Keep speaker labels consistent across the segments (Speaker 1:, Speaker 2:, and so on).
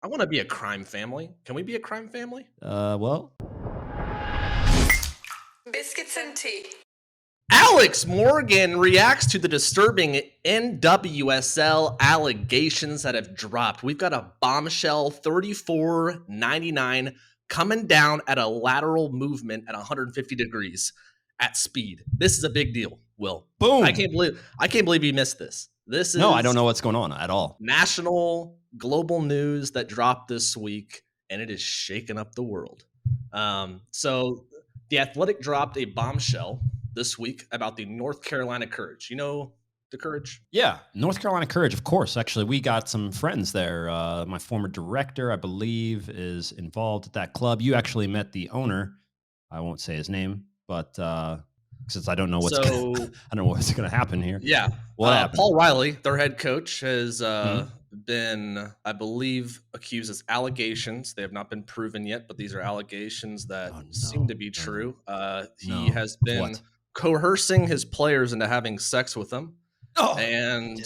Speaker 1: I want to be a crime family. Can we be a crime family?
Speaker 2: Well,
Speaker 3: Biscuits and tea.
Speaker 1: Alex Morgan reacts to the disturbing NWSL allegations that have dropped. We've got a bombshell 34.99 coming down at a lateral movement at 150 degrees at speed. This is a big deal, Will.
Speaker 2: boom.
Speaker 1: I can't believe you missed this. This is
Speaker 2: No, I don't know what's going on at all.
Speaker 1: national, global news that dropped this week, and it is shaking up the world. So the Athletic dropped a bombshell this week about the North Carolina Courage. You know the Courage?
Speaker 2: Yeah, North Carolina Courage, of course. Actually, we got some friends there. My former director, I believe, is involved at that club. You actually met the owner. I won't say his name, but since I don't know what's going to happen here.
Speaker 1: Yeah,
Speaker 2: what happened?
Speaker 1: Paul Riley, their head coach, has been, I believe, accused as allegations. They have not been proven yet, but these are allegations that seem to be true. He has been coercing his players into having sex with them, and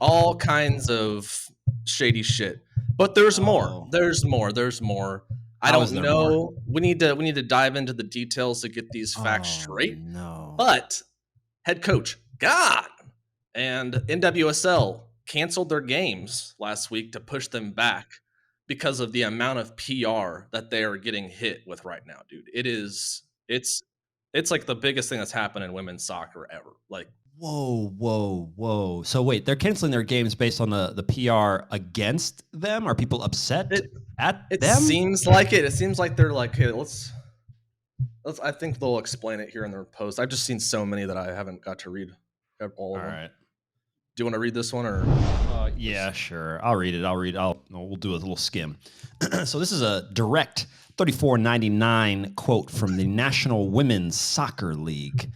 Speaker 1: all kinds of shady shit. But there's more. There's more. I don't know. We need to dive into the details to get these facts straight.
Speaker 2: No.
Speaker 1: But head coach gone, and NWSL canceled their games last week to push them back because of the amount of PR that they are getting hit with right now, dude. It's like the biggest thing that's happened in women's soccer ever. Like,
Speaker 2: whoa. So wait, they're canceling their games based on the PR against them? Are people upset at them?
Speaker 1: It seems like it. It seems like they're like, hey, let's I think they'll explain it here in their post. I've just seen so many that I haven't got to read all of them.
Speaker 2: Right.
Speaker 1: Do you want to read this one or?
Speaker 2: Yeah, sure. I'll read it. We'll do a little skim. So this is a direct $34.99 quote from the National Women's Soccer League.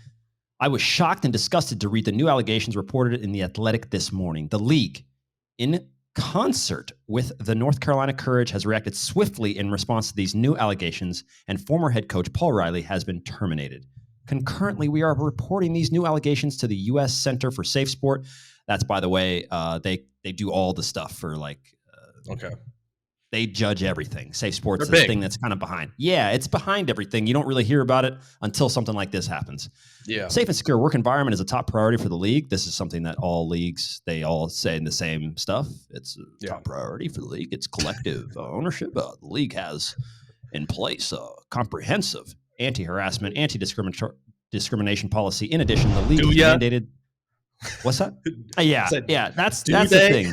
Speaker 2: I was shocked and disgusted to read the new allegations reported in The Athletic this morning. The league, in concert with the North Carolina Courage, has reacted swiftly in response to these new allegations, and former head coach Paul Riley has been terminated. Concurrently, we are reporting these new allegations to the U.S. Center for Safe Sport. That's, by the way, they do all the stuff for
Speaker 1: okay.
Speaker 2: They judge everything. Safe Sports is the thing that's kind of behind. Yeah, it's behind everything. You don't really hear about it until something like this happens.
Speaker 1: Yeah.
Speaker 2: Safe and secure work environment is a top priority for the league. This is something that all leagues, they all say in the same stuff. It's a top priority for the league. It's collective ownership. The league has in place a comprehensive anti-harassment, anti-discrimination policy. In addition, the league mandated. What's that? Yeah. That's the thing.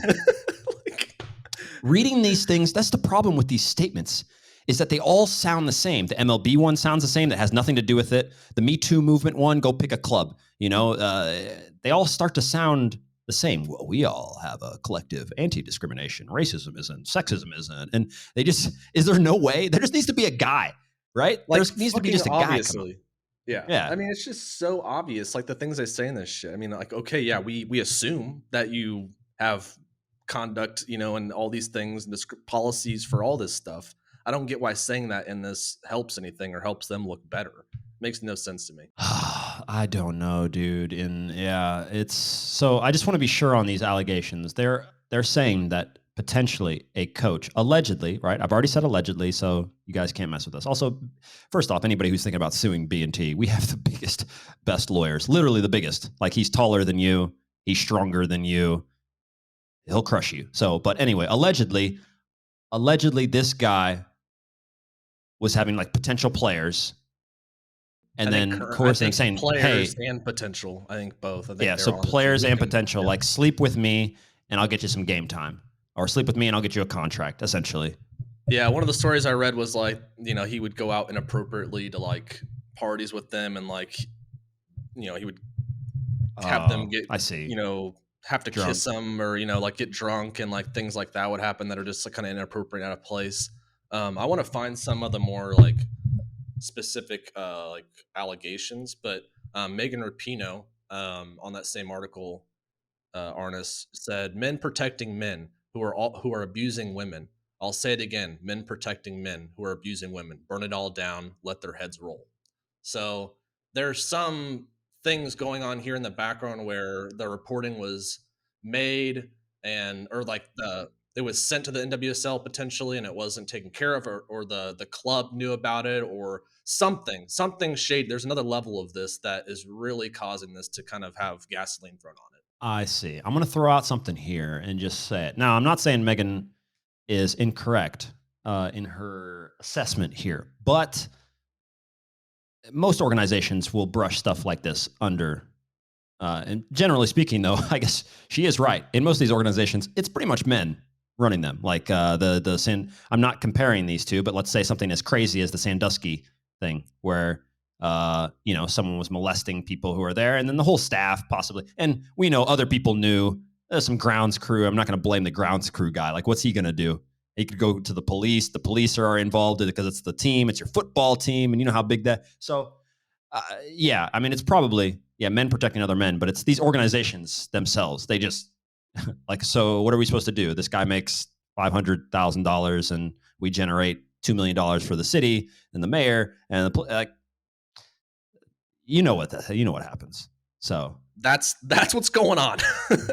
Speaker 2: Reading these things, that's the problem with these statements, is that they all sound the same. The MLB one sounds the same. That has nothing to do with it. The Me Too movement one, go pick a club. They all start to sound the same. Well, we all have a collective anti-discrimination. Racism isn't. Sexism isn't. And they just, is there no way? There just needs to be a guy, right? There needs to be just a guy.
Speaker 1: Obviously. Yeah. I mean, it's just so obvious. Like the things they say in this shit. I mean, like, okay, yeah, we assume that you have conduct, and all these things and policies for all this stuff. I don't get why saying that in this helps anything or helps them look better. Makes no sense to me.
Speaker 2: I don't know, dude. And yeah, it's so I just want to be sure on these allegations. They're saying that potentially a coach, allegedly, right? I've already said allegedly, so you guys can't mess with us. Also, first off, anybody who's thinking about suing B&T, we have the biggest, best lawyers, literally the biggest. Like, he's taller than you, he's stronger than you, he'll crush you. So, but anyway, allegedly, this guy was having like potential players, and then coercing, saying,
Speaker 1: players
Speaker 2: "Hey,"
Speaker 1: and potential. I think both.
Speaker 2: So players and potential, like, sleep with me, and I'll get you some game time, or sleep with me, and I'll get you a contract, essentially.
Speaker 1: Yeah, one of the stories I read was like, he would go out inappropriately to like parties with them, and like, he would have them get, have to kiss them, or like get drunk, and like things like that would happen that are just like kind of inappropriate, out of place. I want to find some of the more like specific like allegations, but Megan Rapinoe on that same article, Arnis said, "Men protecting men who are abusing women. I'll say it again: men protecting men who are abusing women. Burn it all down. Let their heads roll." So there's some things going on here in the background where the reporting was made, or like it was sent to the NWSL potentially and it wasn't taken care of, or the club knew about it, or something shade. There's another level of this that is really causing this to kind of have gasoline thrown on it.
Speaker 2: I see. I'm going to throw out something here and just say it. Now, I'm not saying Megan is incorrect in her assessment here, but most organizations will brush stuff like this under. And generally speaking, though, I guess she is right. In most of these organizations, it's pretty much men running them. Like I'm not comparing these two, but let's say something as crazy as the Sandusky thing, where someone was molesting people who are there, and then the whole staff possibly. And we know other people knew. There's some grounds crew. I'm not going to blame the grounds crew guy. Like, what's he going to do? He could go to the police. The police are involved because it's the team. It's your football team, and you know how big that. So, yeah, I mean, it's probably men protecting other men, but it's these organizations themselves. They just like, so what are we supposed to do? This guy makes $500,000, and we generate $2 million for the city and the mayor and you know what happens. So
Speaker 1: that's what's going on.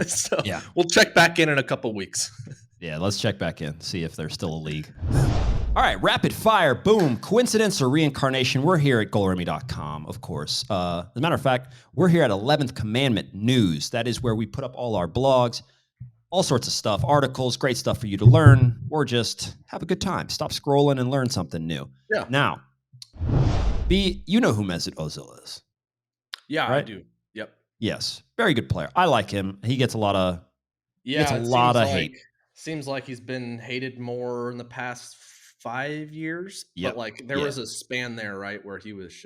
Speaker 1: So
Speaker 2: yeah,
Speaker 1: we'll check back in a couple weeks.
Speaker 2: Yeah, let's check back in, see if there's still a league. All right, rapid fire, boom. Coincidence or reincarnation? We're here at GoalRemy.com, of course. As a matter of fact, we're here at 11th Commandment News. That is where we put up all our blogs, all sorts of stuff, articles, great stuff for you to learn, or just have a good time. Stop scrolling and learn something new.
Speaker 1: Yeah.
Speaker 2: Now, B, you know who MESUT ÖZIL is.
Speaker 1: Yeah, right? I do. Yep.
Speaker 2: Yes, very good player. I like him. He gets a lot of hate.
Speaker 1: Seems like he's been hated more in the past 5 years. Yep. But like there was a span there, right, where he was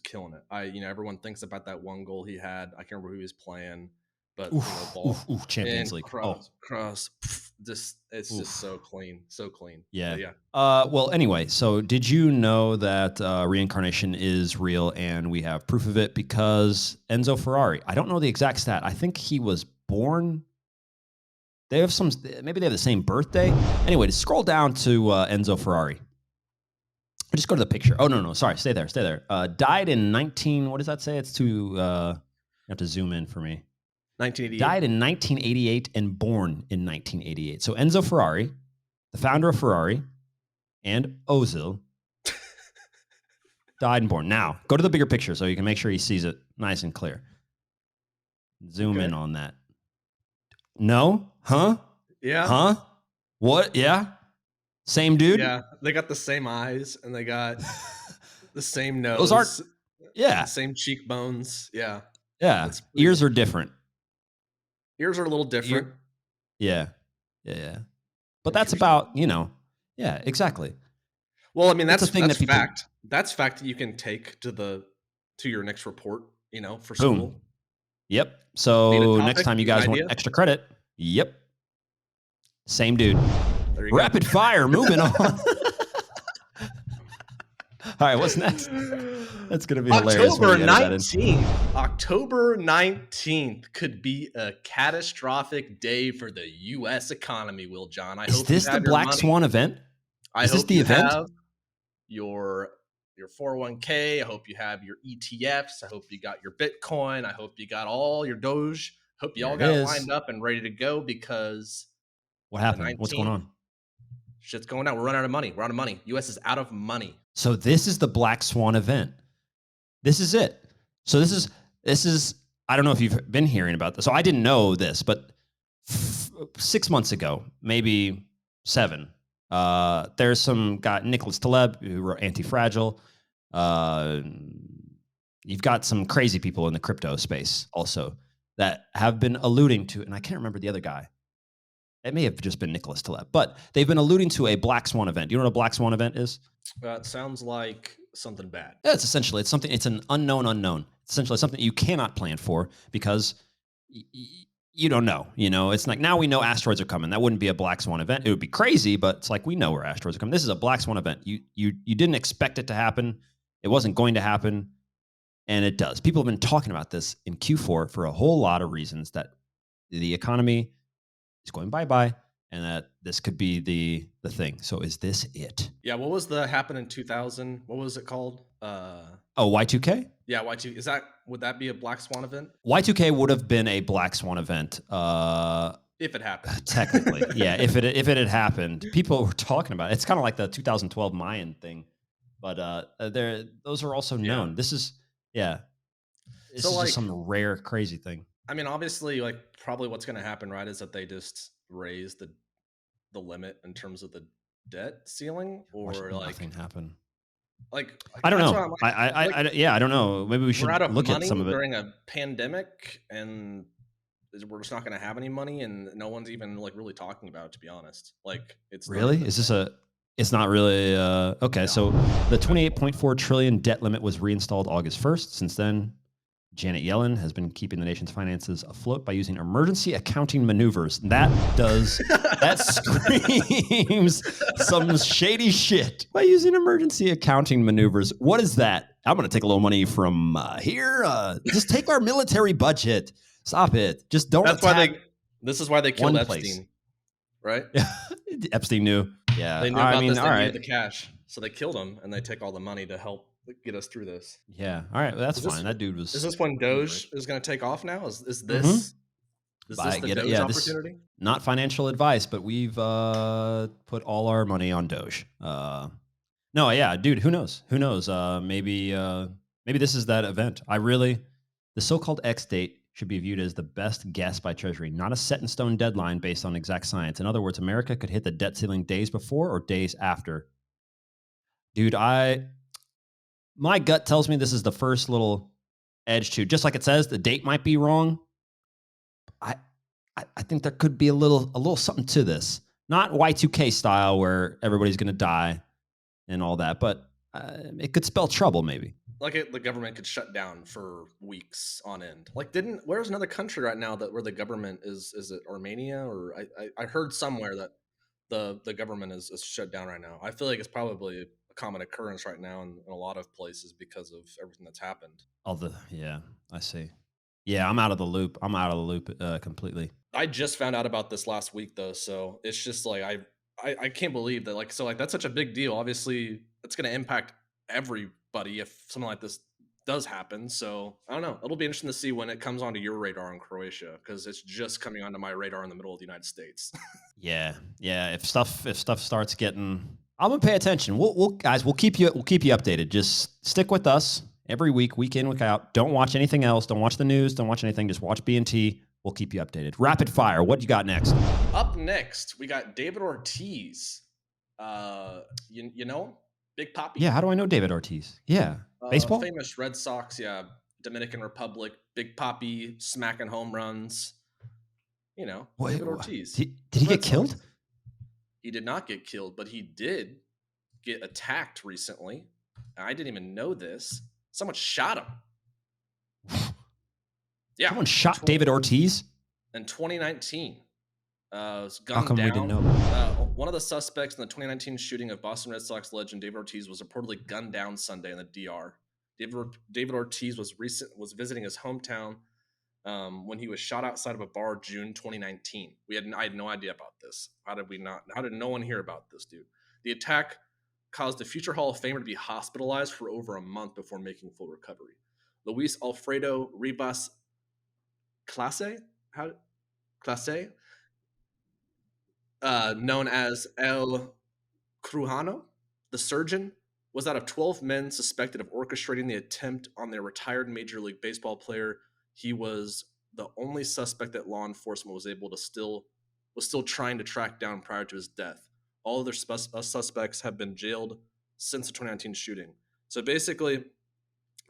Speaker 1: killing it. Everyone thinks about that one goal he had. I can't remember who he was playing, but
Speaker 2: Champions League.
Speaker 1: Cross. It's just so clean.
Speaker 2: Yeah.
Speaker 1: But yeah.
Speaker 2: Well, anyway, so did you know that reincarnation is real, and we have proof of it because Enzo Ferrari? I don't know the exact stat. I think he was born. Maybe they have the same birthday. Anyway, to scroll down to Enzo Ferrari. Just go to the picture. Oh, no. Sorry. Stay there. Died in what does that say? It's you have to zoom in for me.
Speaker 1: 1988.
Speaker 2: Died in 1988 and born in 1988. So Enzo Ferrari, the founder of Ferrari and Ozil, died and born. Now, go to the bigger picture so you can make sure he sees it nice and clear. Zoom in on that. No? Huh?
Speaker 1: Yeah.
Speaker 2: Huh? What? Yeah? Same dude?
Speaker 1: Yeah. They got the same eyes and they got the same nose.
Speaker 2: Those aren't. Yeah.
Speaker 1: Same cheekbones. Yeah.
Speaker 2: Yeah. Ears are different.
Speaker 1: Ears are a little different.
Speaker 2: Yeah. But that's about, yeah, exactly.
Speaker 1: Well, I mean, that's fact. That's fact that you can take to your next report, for school.
Speaker 2: Boom. Yep. So next time you guys want extra credit, yep. Same dude. Rapid fire, moving on. All right, what's next? That's going to be hilarious.
Speaker 1: October 19th could be a catastrophic day for the U.S. economy, Will John.
Speaker 2: Is this the Black Swan event? Is this the event?
Speaker 1: Have your 401k. I hope you have your ETFs. I hope you got your Bitcoin. I hope you got all your Doge. I hope you all got it lined up and ready to go because
Speaker 2: what happened? What's going on?
Speaker 1: Shit's going down. We're running out of money. We're out of money. U.S. is out of money.
Speaker 2: So this is the Black Swan event. This is it. So this is. I don't know if you've been hearing about this. So I didn't know this, but 6 months ago, maybe 7. There's some guy, Nicholas Taleb, who wrote Anti-Fragile. You've got some crazy people in the crypto space also that have been alluding to, and I can't remember the other guy. It may have just been Nicholas Taleb, but they've been alluding to a Black Swan event. Do you know what a Black Swan event is?
Speaker 1: It sounds like something bad.
Speaker 2: Yeah, it's an unknown. It's essentially something you cannot plan for because you don't know. It's like now we know asteroids are coming. That wouldn't be a Black Swan event. It would be crazy, but it's like we know where asteroids are coming. This is a Black Swan event. You didn't expect it to happen. It wasn't going to happen, and it does. People have been talking about this in Q4 for a whole lot of reasons, that the economy is going bye-bye, and that this could be the thing. So is this it?
Speaker 1: Yeah, what was happened in 2000? What was it called?
Speaker 2: Y2K?
Speaker 1: Yeah, Y2K. Would that be a Black Swan event?
Speaker 2: Y2K would have been a Black Swan event.
Speaker 1: Yeah, If it happened.
Speaker 2: Technically, yeah. If it had happened, people were talking about it. It's kind of like the 2012 Mayan thing, but those are also known.
Speaker 1: Yeah.
Speaker 2: This is This
Speaker 1: So
Speaker 2: is just
Speaker 1: like,
Speaker 2: some rare, crazy thing.
Speaker 1: I mean, obviously, like probably what's going to happen, right, is that they just raise the limit in terms of the debt ceiling,
Speaker 2: Watch
Speaker 1: or
Speaker 2: nothing happen.
Speaker 1: like
Speaker 2: I don't
Speaker 1: that's
Speaker 2: know.
Speaker 1: what I'm like,
Speaker 2: Yeah, I don't know. Maybe we
Speaker 1: we're
Speaker 2: should
Speaker 1: out of
Speaker 2: look at some
Speaker 1: money
Speaker 2: of it.
Speaker 1: during a pandemic, and we're just not going to have any money, and no one's even like really talking about it, to be honest. Like, it's not
Speaker 2: Really?
Speaker 1: even a
Speaker 2: Is this
Speaker 1: thing.
Speaker 2: it's not really okay.
Speaker 1: No,
Speaker 2: So the
Speaker 1: not at all.
Speaker 2: 28.4 trillion debt limit was reinstalled August 1st. Since then, Janet Yellen has been keeping the nation's finances afloat by using emergency accounting maneuvers. That screams some shady shit. By using emergency accounting maneuvers. What is that? I'm going to take a little money from here. Just take our military budget. Stop it. Just don't
Speaker 1: That's why
Speaker 2: attack
Speaker 1: this is why they killed
Speaker 2: one place.
Speaker 1: Epstein, right?
Speaker 2: Epstein knew. Yeah.
Speaker 1: They knew
Speaker 2: I
Speaker 1: about
Speaker 2: mean,
Speaker 1: this.
Speaker 2: all
Speaker 1: They
Speaker 2: right.
Speaker 1: needed the cash, so they killed him, and they take all the money to help get us through this.
Speaker 2: Yeah. All right. Well, that's
Speaker 1: Is
Speaker 2: fine.
Speaker 1: this
Speaker 2: That dude
Speaker 1: is
Speaker 2: was
Speaker 1: this when
Speaker 2: rich.
Speaker 1: Doge is going to take off now?
Speaker 2: Mm-hmm.
Speaker 1: Is
Speaker 2: I
Speaker 1: this the
Speaker 2: get it.
Speaker 1: Doge
Speaker 2: Yeah. This
Speaker 1: opportunity?
Speaker 2: not financial advice, but we've put all our money on Doge. No, yeah, dude. Who knows? Who knows? Maybe this is that event. The so-called X date should be viewed as the best guess by Treasury, not a set-in-stone deadline based on exact science. In other words, America could hit the debt ceiling days before or days after. Dude, my gut tells me this is the first little edge to, just like it says, the date might be wrong. I think there could be a little something to this. Not Y2K style where everybody's going to die and all that, but it could spell trouble maybe.
Speaker 1: Like the government could shut down for weeks on end. Like, where's another country right now where the government is it Armenia, or I heard somewhere that the government is shut down right now. I feel like it's probably a common occurrence right now in a lot of places because of everything that's happened.
Speaker 2: Yeah, I see. Yeah, I'm out of the loop. Completely.
Speaker 1: I just found out about this last week though, so it's just like I can't believe that, like, so like that's such a big deal. Obviously, it's going to impact everybody if something like this does happen. So I don't know. It'll be interesting to see when it comes onto your radar in Croatia, because it's just coming onto my radar in the middle of the United States.
Speaker 2: Yeah. If stuff starts getting, I'm gonna pay attention. We'll keep you updated. Just stick with us every week, week in, week out. Don't watch anything else. Don't watch the news. Don't watch anything. Just watch B&T. We'll keep you updated. Rapid fire. What you got next?
Speaker 1: Up next, we got David Ortiz. You know him? Big Papi?
Speaker 2: Yeah, how do I know David Ortiz? Yeah. Baseball?
Speaker 1: Famous Red Sox, yeah. Dominican Republic, Big Papi, smacking home runs. You know, David Ortiz.
Speaker 2: Did he get killed?
Speaker 1: He did not get killed, but he did get attacked recently. I didn't even know this. Someone shot him. Yeah.
Speaker 2: Someone shot David Ortiz?
Speaker 1: In 2019. Was gunned
Speaker 2: How come
Speaker 1: down.
Speaker 2: we didn't know?
Speaker 1: One of the suspects in the 2019 shooting of Boston Red Sox legend David Ortiz was reportedly gunned down Sunday in the DR. David Ortiz was visiting his hometown when he was shot outside of a bar June 2019. I had no idea about this. How did no one hear about this, dude? The attack caused the future Hall of Famer to be hospitalized for over a month before making full recovery. Luis Alfredo Rivas Clase, known as El Crujano, the surgeon, was out of 12 men suspected of orchestrating the attempt on their retired Major League Baseball player. He was the only suspect that law enforcement was still trying to track down prior to his death. All other suspects have been jailed since the 2019 shooting. So basically,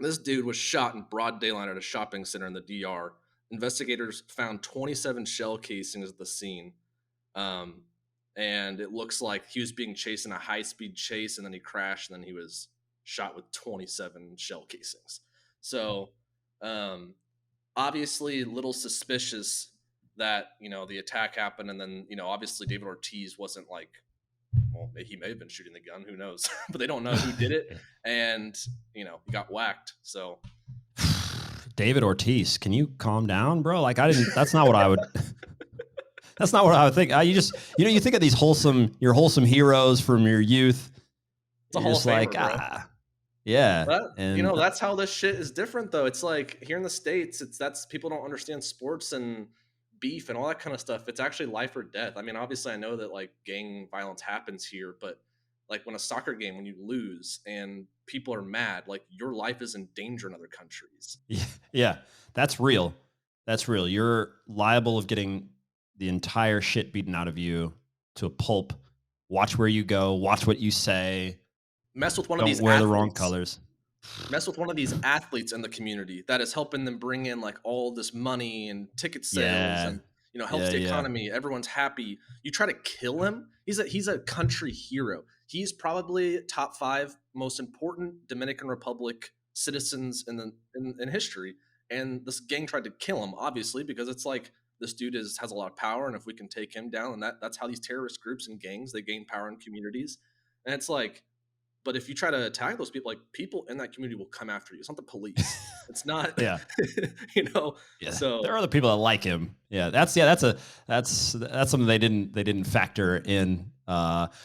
Speaker 1: this dude was shot in broad daylight at a shopping center in the DR. Investigators found 27 shell casings at the scene. And it looks like he was being chased in a high-speed chase, and then he crashed, and then he was shot with 27 shell casings. So, obviously, a little suspicious that, the attack happened, and then, obviously David Ortiz wasn't like, well, he may have been shooting the gun, who knows? But they don't know who did it, and, he got whacked, so...
Speaker 2: David Ortiz, can you calm down, bro? Like, that's not what I would... That's not what I would think. You just, you think of these wholesome heroes from your youth.
Speaker 1: It's a Hall of Famer, bro.
Speaker 2: Yeah.
Speaker 1: But, that's how this shit is different, though. It's like here in the States, that's people don't understand sports and beef and all that kind of stuff, it's actually life or death. I mean, obviously I know that like gang violence happens here, but like when a soccer game, when you lose and people are mad, like your life is in danger in other countries.
Speaker 2: Yeah, that's real. That's real. You're liable of getting the entire shit beaten out of you to a pulp. Watch where you go. Watch what you say.
Speaker 1: Mess with one of
Speaker 2: Don't
Speaker 1: these
Speaker 2: wear the
Speaker 1: athletes.
Speaker 2: wrong colors.
Speaker 1: Mess with one of these athletes in the community that is helping them bring in like all this money and ticket sales and helps the economy. Everyone's happy. You try to kill him. He's a country hero. He's probably top 5 most important Dominican Republic citizens in history. And this gang tried to kill him, obviously, because it's like this dude has a lot of power, and if we can take him down, and that's how these terrorist groups and gangs, they gain power in communities. And it's like, but if you try to attack those people, like people in that community will come after you. It's not the police. It's not,
Speaker 2: Yeah.
Speaker 1: So
Speaker 2: there are other people that like him. Yeah. That's something they didn't factor in,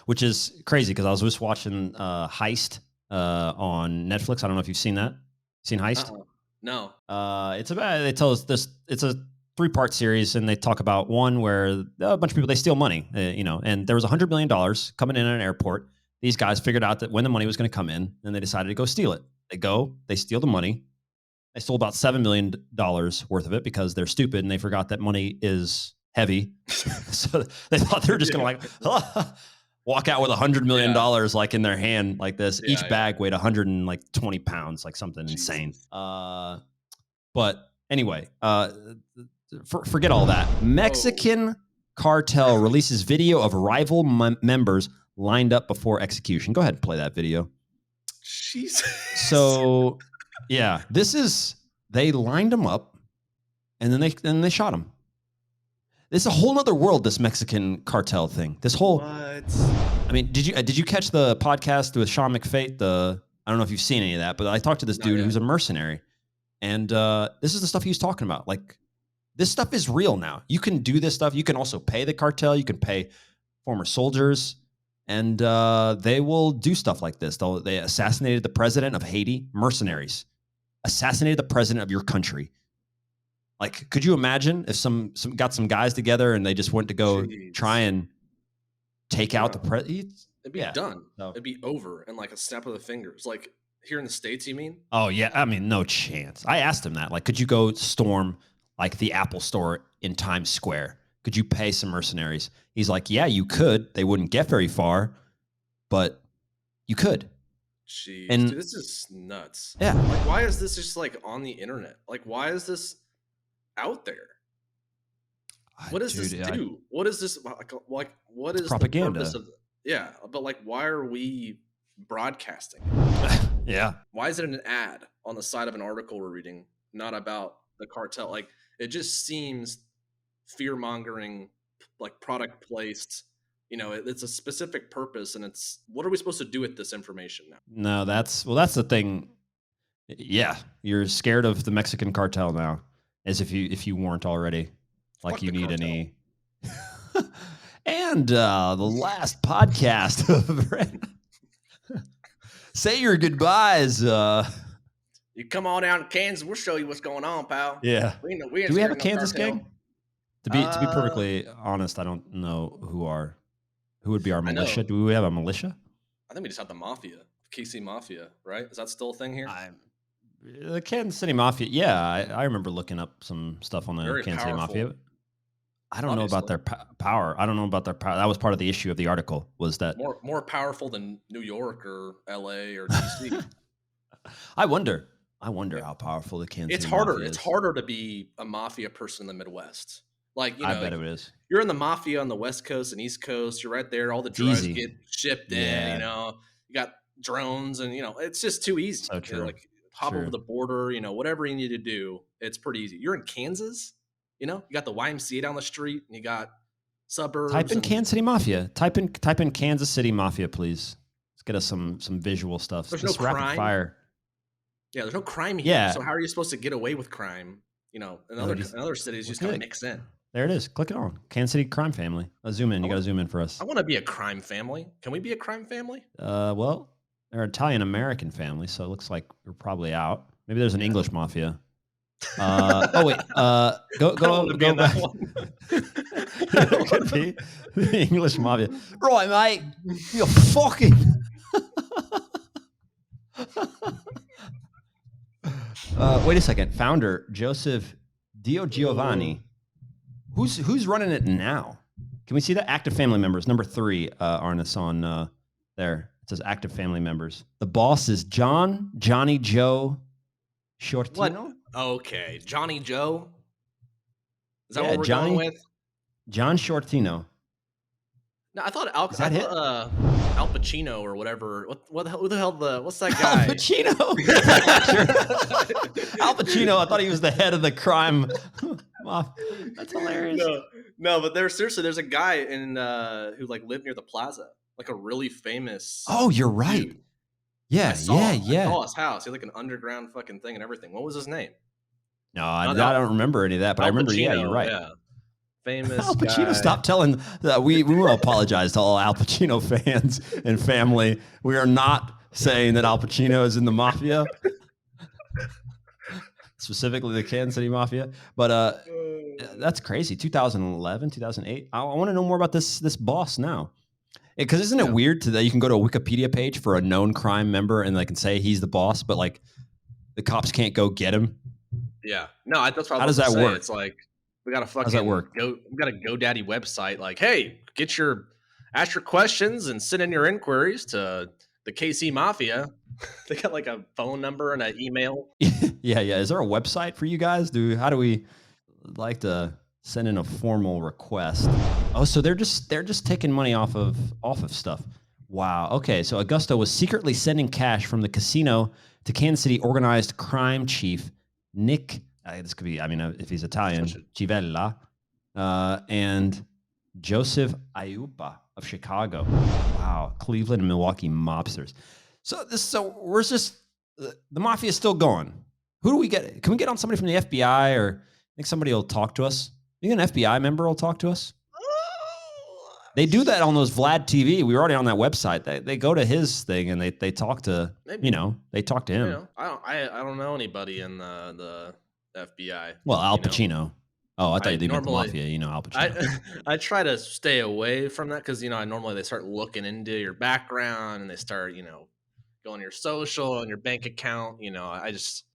Speaker 2: which is crazy. Cause I was just watching, Heist, on Netflix. I don't know if you've seen that. Seen Heist?
Speaker 1: No.
Speaker 2: It's about, they tell us this, it's a 3-part series, and they talk about one where a bunch of people, they steal money, and there was $100 million coming in at an airport. These guys figured out that when the money was going to come in, and they decided to go steal it. They steal the money. They stole about $7 million worth of it because they're stupid and they forgot that money is heavy. So they thought they were just going to walk out with $100 million like in their hand like this. Each bag weighed 120 pounds, like something insane. But anyway, forget all that. Mexican cartel releases video of rival members lined up before execution. Go ahead and play that video.
Speaker 1: Jesus.
Speaker 2: So, yeah, they lined them up, and then they shot them. It's a whole other world, this Mexican cartel thing. This whole.
Speaker 1: What?
Speaker 2: I mean, did you catch the podcast with Sean McFate? I don't know if you've seen any of that, but I talked to this dude who's a mercenary, and this is the stuff he was talking about. Like, this stuff is real now. You can do this stuff. You can also pay the cartel. You can pay former soldiers. And they will do stuff like this. They assassinated the president of Haiti. Mercenaries assassinated the president of your country. Like, could you imagine if some got some guys together and they just went to go try and take out the president?
Speaker 1: It'd be done. No. It'd be over in like a snap of the fingers. Like here in the States, you mean?
Speaker 2: Oh yeah, I mean, no chance. I asked him that. Like, could you go storm like the Apple store in Times Square? Could you pay some mercenaries? He's like, yeah, you could. They wouldn't get very far, but you could.
Speaker 1: Jeez, dude, this is nuts.
Speaker 2: Yeah.
Speaker 1: Like, why is this just like on the internet? Like, why is this out there? What does this do? What is this like? What is
Speaker 2: propaganda?
Speaker 1: The purpose of but like, why are we broadcasting?
Speaker 2: Yeah.
Speaker 1: Why is it an ad on the side of an article we're reading, not about the cartel? Like, it just seems fear-mongering, like product placed. It's a specific purpose, and it's what are we supposed to do with this information now?
Speaker 2: No, that's the thing. Yeah, you're scared of the Mexican cartel now, as if you weren't already. Like, fuck, you need cartel. Any. And the last podcast. Say your goodbyes.
Speaker 1: You come on down to Kansas, we'll show you what's going on, pal.
Speaker 2: Yeah. Do we have a Kansas gang? To be perfectly honest, I don't know who would be our militia. Do we have a militia?
Speaker 1: I think we just have the Mafia, KC Mafia, right? Is that still a thing here?
Speaker 2: The Kansas City Mafia. Yeah, I remember looking up some stuff on the Kansas City Mafia. I don't know about their power. I don't know about their power. That was part of the issue of the article. Was that
Speaker 1: more powerful than New York or LA or DC?
Speaker 2: I wonder how powerful the Kansas City
Speaker 1: Mafia
Speaker 2: is.
Speaker 1: It's harder to be a mafia person in the Midwest. Like,
Speaker 2: I bet it is.
Speaker 1: You're in the Mafia on the West Coast and East Coast. You're right there. All the drugs get shipped in. You got drones, and it's just too easy.
Speaker 2: So true.
Speaker 1: Like, hop over the border. Whatever you need to do, it's pretty easy. You're in Kansas. You got the YMCA down the street, and you got suburbs.
Speaker 2: Type in Kansas City Mafia. Type in Kansas City Mafia, please. Let's get us some visual stuff.
Speaker 1: There's no crime.
Speaker 2: Rapid fire.
Speaker 1: Yeah, there's no crime here. Yeah. So how are you supposed to get away with crime? In other cities, just kind of mix in.
Speaker 2: There it is. Click it on. Kansas City crime family. Zoom in. You got to zoom in for us.
Speaker 1: I want to be a crime family. Can we be a crime family?
Speaker 2: Well, they're Italian American family, so it looks like we're probably out. Maybe there's an English mafia. Oh wait, go back. It could be the English Mafia. Right, mate. You're fucking. Wait a second. Founder Joseph Dio Giovanni. Who's running it now? Can we see the active family members? Number 3, Arnis, on there. It says active family members. The boss is Johnny Joe Shortino.
Speaker 1: What? Okay, Johnny Joe. Is that what we're going with?
Speaker 2: John Shortino.
Speaker 1: No, I thought Al Pacino or whatever. Who the hell? What's that guy?
Speaker 2: Al Pacino. Al Pacino. I thought he was the head of the crime. That's hilarious.
Speaker 1: No, but there's a guy in who like lived near the plaza, like a really famous.
Speaker 2: Oh, you're right. Dude. Yeah, I
Speaker 1: saw his house. He had like an underground fucking thing and everything. What was his name?
Speaker 2: No, I don't remember any of that, but I remember. Pacino, you're right.
Speaker 1: Yeah. Famous
Speaker 2: Al Pacino,
Speaker 1: guy.
Speaker 2: Stop telling that we will apologize to all Al Pacino fans and family. We are not saying that Al Pacino is in the Mafia, specifically the Kansas City Mafia. But that's crazy. 2011, 2008. I want to know more about this boss now. Because isn't it weird that you can go to a Wikipedia page for a known crime member and they can say he's the boss, but like the cops can't go get him?
Speaker 1: Yeah. No, that's what
Speaker 2: How does that work?
Speaker 1: It's like, we got a fucking we got a GoDaddy website. Like, hey, ask your questions and send in your inquiries to the KC Mafia. They got like a phone number and an email.
Speaker 2: Yeah. Is there a website for you guys? How do we like to send in a formal request? Oh, so they're just taking money off of stuff. Wow. Okay. So Augusto was secretly sending cash from the casino to Kansas City organized crime chief Nick. This could be, if he's Italian, Civella, and Joseph Ayupa of Chicago. Wow, Cleveland and Milwaukee mobsters. So we're just, the Mafia is still going. Who do we get? Can we get on somebody from the FBI, or think somebody will talk to us? You think an FBI member will talk to us? They do that on those Vlad TV. We were already on that website. They go to his thing and they talk to, they talk to him.
Speaker 1: I don't know anybody in the FBI.
Speaker 2: Well, Al Pacino. Oh, I thought you meant the Mafia. Al Pacino.
Speaker 1: I try to stay away from that because normally they start looking into your background and they start going to your social and your bank account.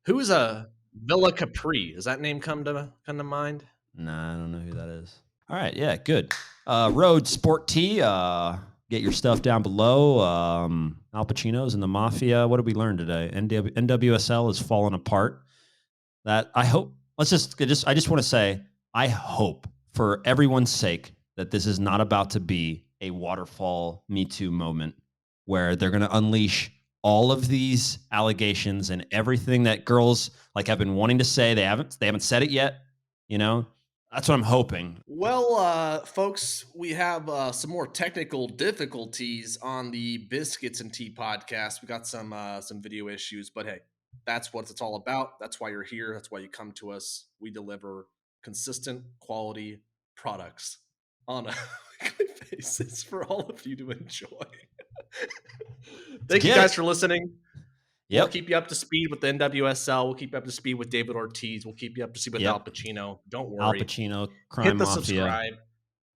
Speaker 1: Who's a Villa Capri? Does that name come to mind?
Speaker 2: Nah, I don't know who that is. All right, yeah, good. Road Sport T. Get your stuff down below. Al Pacino's in the Mafia. What did we learn today? NWSL is falling apart. That I hope. I just want to say, I hope for everyone's sake that this is not about to be a waterfall Me Too moment where they're going to unleash all of these allegations and everything that girls have been wanting to say. They haven't said it yet. That's what I'm hoping.
Speaker 1: Well, folks, we have some more technical difficulties on the Biscuits and Tea podcast. We got some video issues, but hey, that's what it's all about. That's why you're here. That's why you come to us. We deliver consistent quality products on a weekly basis for all of you to enjoy. Thank you guys for listening. Yep. We'll keep you up to speed with the NWSL. We'll keep you up to speed with David Ortiz. We'll keep you up to speed with Al Pacino. Don't worry.
Speaker 2: Al Pacino, Crime
Speaker 1: Hit the
Speaker 2: Mafia.
Speaker 1: Subscribe.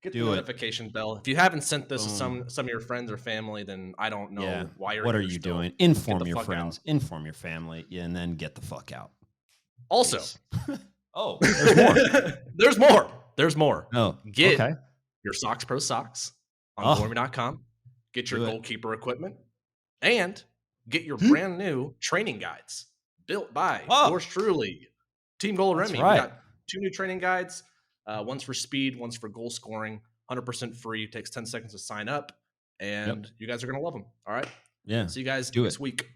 Speaker 1: Get the notification bell. If you haven't sent this to some of your friends or family, then I don't know why you're.
Speaker 2: What are you doing? Inform your friends. Inform your family, and then get the fuck out.
Speaker 1: Also,
Speaker 2: oh, there's more.
Speaker 1: There's more.
Speaker 2: Oh,
Speaker 1: get your Socks Pro socks on Gormy.com. Get your goalkeeper equipment, and get your brand new training guides built by yours truly, Team Goal Remy.
Speaker 2: Right.
Speaker 1: We got 2 new training guides. One's for speed, one's for goal scoring. 100% free. It takes 10 seconds to sign up, and you guys are gonna love them. All right.
Speaker 2: Yeah.
Speaker 1: See you guys next week.